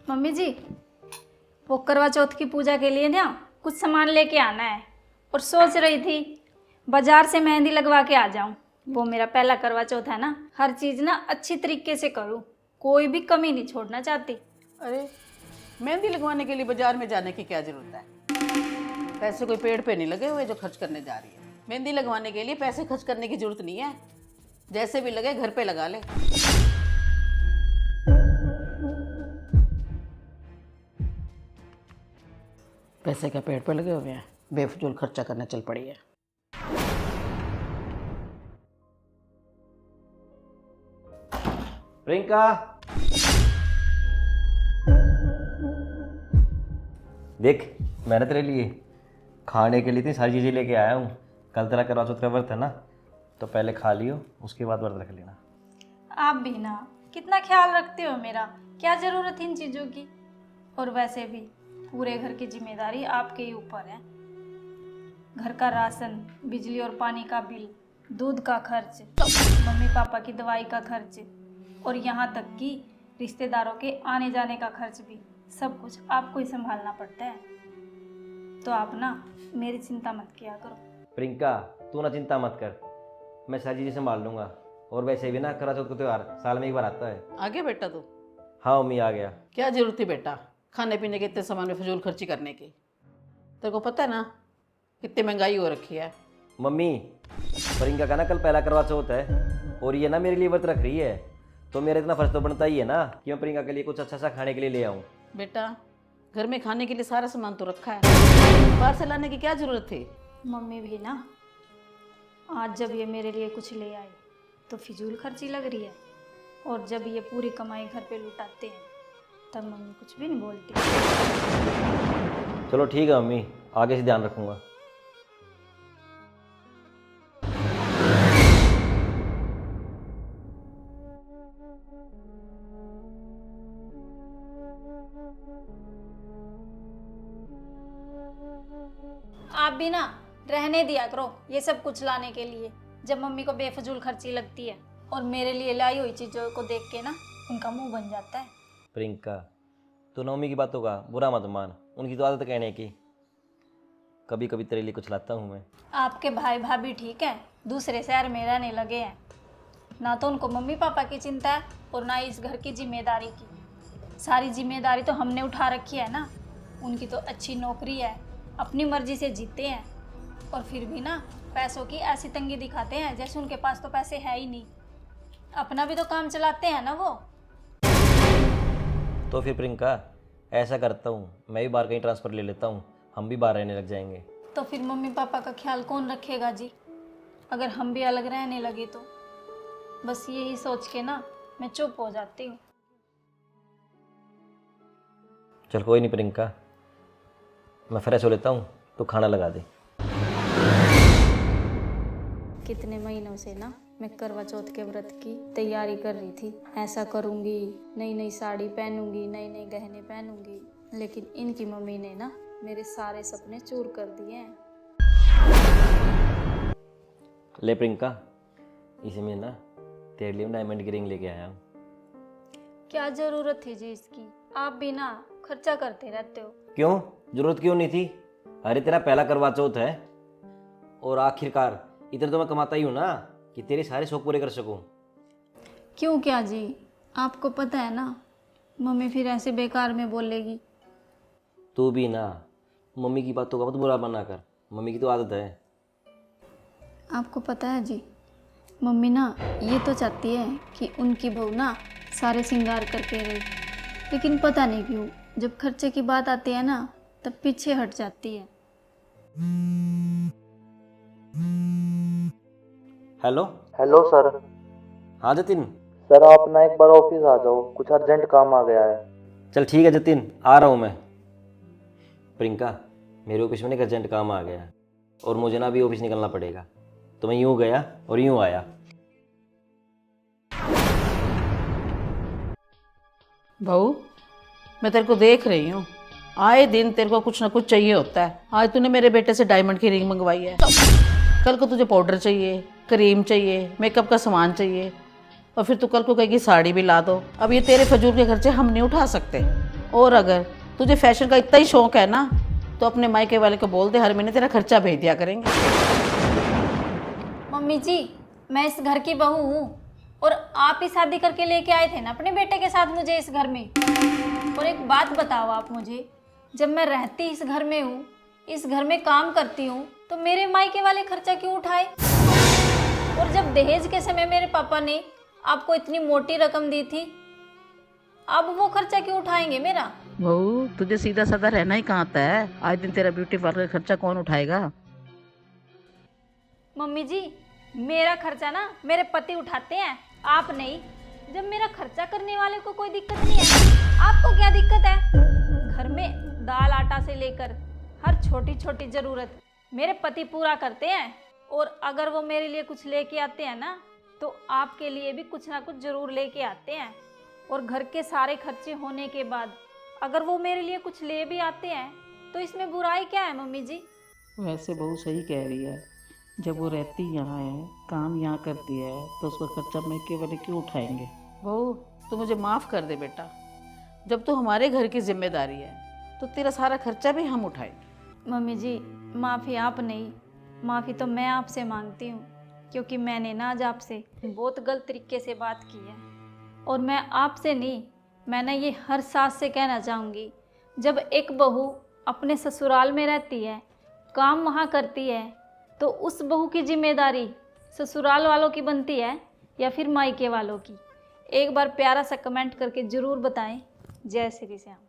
Mummy जी, वो करवा चौथ की पूजा के लिए ना कुछ सामान लेके आना है और सोच रही थी बाजार से मेहंदी लगवा के आ जाऊं। वो मेरा पहला करवा चौथ है ना, हर चीज़ ना अच्छी तरीके से करूं, कोई भी कमी नहीं छोड़ना चाहती। अरे मेहंदी लगवाने के लिए बाजार में जाने की क्या जरूरत है? पैसे कोई पेड़ पे नहीं लगे हुए जो खर्च करने जा रही है। मेहंदी लगवाने के लिए पैसे खर्च करने की जरूरत नहीं है, जैसे भी लगे घर पे लगा ले। पैसे क्या पेड़ पे लगे हुए हैं? बेफजूल खर्चा करने चल पड़ी है। प्रियंका, देख मैंने तेरे लिए खाने के लिए इतनी सारी चीज़ें लेके आया हूँ। कल तेरा करवा चौथ का व्रत है ना, तो पहले खा लियो, उसके बाद व्रत रख लेना। आप भी ना कितना ख्याल रखते हो मेरा, क्या ज़रूरत इन चीज़ों की। और वैसे भी पूरे घर की जिम्मेदारी आपके ही ऊपर है। घर का राशन, बिजली और पानी का बिल, दूध का खर्च, मम्मी पापा की दवाई का खर्च और यहाँ तक कि रिश्तेदारों के आने जाने का खर्च भी, सब कुछ आपको ही संभालना पड़ता है। तो आप ना मेरी चिंता मत किया करो। प्रियंका, तू ना चिंता मत कर, मैं सारी चीज़ें संभाल लूँगा। और वैसे भी ना करवा चौथ का त्यौहार साल में एक बार आता है। आगे बेटा तू हाँ मम्मी, आ गया। क्या जरूरत थी बेटा खाने पीने के इतने सामान में फजूल खर्ची करने की? तेरे को पता है ना कितनी महंगाई हो रखी है। मम्मी, प्रियंका का ना कल पहला करवा चौथ है और ये ना मेरे लिए व्रत रख रही है, तो मेरा इतना फर्ज तो बनता ही है ना कि मैं प्रियंका के लिए कुछ अच्छा सा खाने के लिए ले आऊँ। बेटा घर में खाने के लिए सारा सामान तो रखा है, बाहर से लाने की क्या जरूरत थी? मम्मी भी ना आज जब ये मेरे लिए कुछ ले आए तो फिजूल खर्ची लग रही है, और जब ये पूरी कमाई घर पे लुटाते हैं तब मम्मी कुछ भी नहीं बोलती। चलो ठीक है मम्मी, आगे से ध्यान रखूँगा। आप भी ना रहने दिया करो ये सब कुछ लाने के लिए, जब मम्मी को बेफजूल खर्ची लगती है और मेरे लिए लाई हुई चीज़ों को देख के ना उनका मुंह बन जाता है। प्रियंका, तू ना मम्मी की बातों का बुरा मत मान, उनकी तो आदत कहने की। कभी कभी तेरे लिए कुछ लाता हूँ मैं। आपके भाई भाभी ठीक है, दूसरे शहर में रहने लगे हैं, ना तो उनको मम्मी पापा की चिंता है और ना इस घर की जिम्मेदारी की। सारी जिम्मेदारी तो हमने उठा रखी है ना। उनकी तो अच्छी नौकरी है, अपनी मर्जी से जीते हैं, और फिर भी ना पैसों की ऐसी तंगी दिखाते हैं जैसे उनके पास तो पैसे है ही नहीं। अपना भी तो काम चलाते हैं ना वो। तो फिर प्रियंका ऐसा करता हूँ, मैं भी बाहर कहीं ट्रांसफ़र ले लेता हूँ, हम भी बाहर रहने लग जाएंगे। तो फिर मम्मी पापा का ख्याल कौन रखेगा जी, अगर हम भी अलग रहने लगे तो। बस यही सोच के ना मैं चुप हो जाती हूँ। चल कोई नहीं प्रियंका, मैं फ्रेश हो लेता हूँ, तो खाना लगा दे। कितने महीनों से ना मैं करवा चौथ के व्रत की तैयारी कर रही थी। ऐसा करूँगी, नई नई साड़ी पहनूंगी, नए नए गहने पहनूंगी, लेकिन इनकी मम्मी ने ना मेरे सारे सपने चूर कर दिए हैं। ले प्रियंका, इसमें ना तेरे लिए डायमंड की रिंग लेके आया हूँ। क्या ज़रूरत थी जी इसकी, आप भी ना खर्चा करते रहते हो। क्यों, जरूरत क्यों नहीं थी? अरे तेरा पहला करवा चौथ है और आखिरकार इतना तो मैं कमाता ही हूँ ना कि तेरे सारे शौक पूरे कर सकूँ। क्यों क्या जी, आपको पता है ना मम्मी फिर ऐसे बेकार में बोलेगी। तू भी ना मम्मी की बातों का मत बुरा बना कर, मम्मी की तो आदत है। आपको पता है जी, मम्मी ना ये तो चाहती है कि उनकी बहू ना सारे श्रृंगार करके रहे, लेकिन पता नहीं क्यों जब खर्चे की बात आती है ना तब पीछे हट जाती है। हेलो। Hello sir. हाँ जतिन। सर आप ना एक बार ऑफिस आ जाओ, कुछ अर्जेंट काम आ गया है। चल ठीक है जतिन, आ रहा हूँ मैं। प्रियंका, मेरे ऑफिस में एक अर्जेंट काम आ गया और मुझे ना अभी ऑफिस निकलना पड़ेगा, तो मैं यूँ गया और यूँ आया। बहू मैं तेरे को देख रही हूँ, आए दिन तेरे को कुछ ना कुछ चाहिए होता है। आज तूने मेरे बेटे से डायमंड की रिंग मंगवाई है, कल को तुझे पाउडर चाहिए, क्रीम चाहिए, मेकअप का सामान चाहिए, और फिर तू कल को कहेगी साड़ी भी ला दो। अब ये तेरे फजूल के खर्चे हम नहीं उठा सकते। और अगर तुझे फैशन का इतना ही शौक है ना तो अपने मायके वाले को बोल दे, हर महीने तेरा खर्चा भेज दिया करेंगे। मम्मी जी, मैं इस घर की बहू हूँ और आप ही शादी करके लेके आए थे ना अपने बेटे के साथ मुझे इस घर में। और एक बात बताओ आप मुझे, जब मैं रहती इस घर में हूँ, इस घर में काम करती हूँ, तो मेरे मायके वाले खर्चा क्यों उठाए? और जब दहेज के समय मेरे पापा ने आपको इतनी मोटी रकम दी थी, अब वो खर्चा क्यों उठाएंगे मेरा? बहू तुझे सीधा साधा रहना ही कहाँ आता है, आज दिन तेरा ब्यूटी पार्लर का खर्चा कौन उठाएगा? मम्मी जी, मेरा खर्चा ना मेरे पति उठाते हैं, आप नहीं। जब मेरा खर्चा करने वाले को कोई दिक्कत नहीं है, आपको क्या दिक्कत है? घर में दाल आटा से लेकर हर छोटी छोटी ज़रूरत मेरे पति पूरा करते हैं। और अगर वो मेरे लिए कुछ लेके आते हैं ना, तो आपके लिए भी कुछ ना कुछ ज़रूर लेके आते हैं। और घर के सारे खर्चे होने के बाद अगर वो मेरे लिए कुछ ले भी आते हैं, तो इसमें बुराई क्या है मम्मी जी? वैसे बहू सही कह रही है, जब वो रहती यहाँ है, काम यहाँ करती है, तो उसका खर्चा मायके वाले क्यों उठाएंगे? बहू तू मुझे माफ़ कर दे बेटा, जब तू हमारे घर की जिम्मेदारी है तो तेरा सारा खर्चा भी हम उठाएंगे। मम्मी जी, माफ़ी आप नहीं, माफ़ी तो मैं आपसे मांगती हूँ, क्योंकि मैंने ना आज आपसे बहुत गलत तरीके से बात की है। और मैं आपसे नहीं, मैंने ये हर सास से कहना चाहूँगी, जब एक बहू अपने ससुराल में रहती है, काम वहाँ करती है, तो उस बहू की जिम्मेदारी ससुराल वालों की बनती है या फिर मायके वालों की? एक बार प्यारा सा कमेंट करके ज़रूर बताएं। जय श्री श्याम।